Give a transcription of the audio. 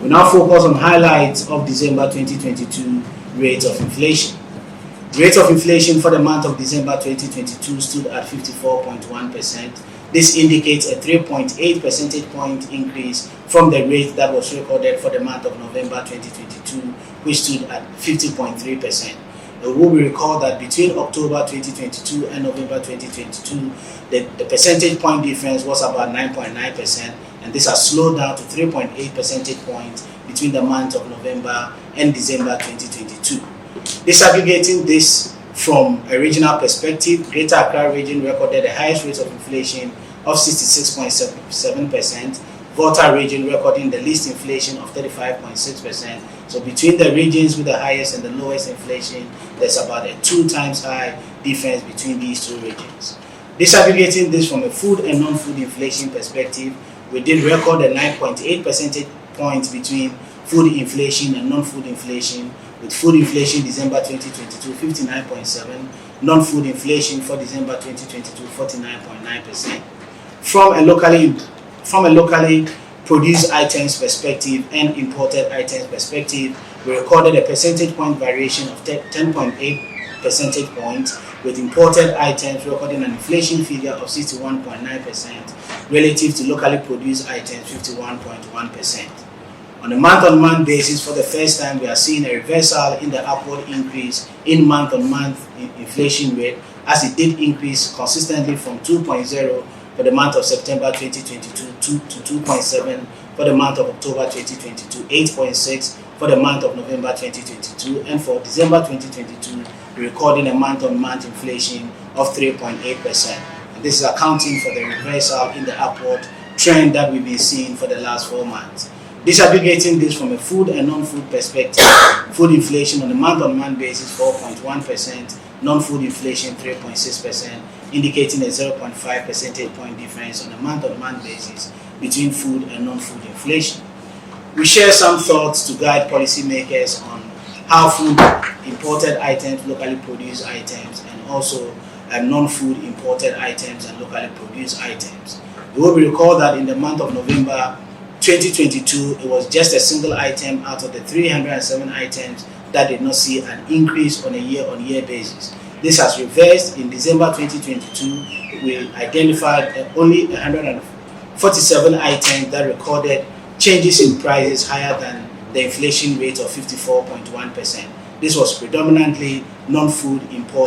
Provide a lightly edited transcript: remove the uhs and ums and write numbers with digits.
We now focus on highlights of December 2022 rate of inflation. Rate of inflation for the month of December 2022 stood at 54.1%. This indicates a 3.8 percentage point increase from the rate that was recorded for the month of November 2022, which stood at 50.3%. It will be recalled that between October 2022 and November 2022, the percentage point difference was about 9.9%, and this has slowed down to 3.8 percentage points between the month of November and December 2022. Disaggregating this from a regional perspective, Greater Accra region recorded the highest rate of inflation of 66.7%, Volta region recording the least inflation of 35.6%. So between the regions with the highest and the lowest inflation, there's about a 2 times high difference between these two regions. Disaggregating this from a food and non-food inflation perspective, we did record a 9.8 percentage points between food inflation and non-food inflation, with food inflation December 2022 59.7, non-food inflation for December 2022 49.9%. From a locally produced items perspective and imported items perspective, we recorded a percentage point variation of 10.8 percentage points, with imported items recording an inflation figure of 61.9% relative to locally produced items 51.1%. On a month-on-month basis, for the first time, we are seeing a reversal in the upward increase in month-on-month inflation rate, as it did increase consistently from 2.0 for the month of September 2022 to 2.7 for the month of October 2022, 8.6 for the month of November 2022, and for December 2022, recording a month-on-month inflation of 3.8%. And this is accounting for the reversal in the upward trend that we've been seeing for the last 4 months. Disaggregating this from a food and non-food perspective, food inflation on a month-on-month basis 4.1%, non-food inflation 3.6%, indicating a 0.5 percentage point difference on a month-on-month basis between food and non-food inflation. We share some thoughts to guide policymakers on how food imported items, locally produced items, and also non-food imported items and locally produced items. You will recall that in the month of November 2022, it was just a single item out of the 307 items that did not see an increase on a year-on-year basis. This has reversed. In December 2022, we identified only 147 items that recorded changes in prices higher than the inflation rate of 54.1%. This was predominantly non-food imported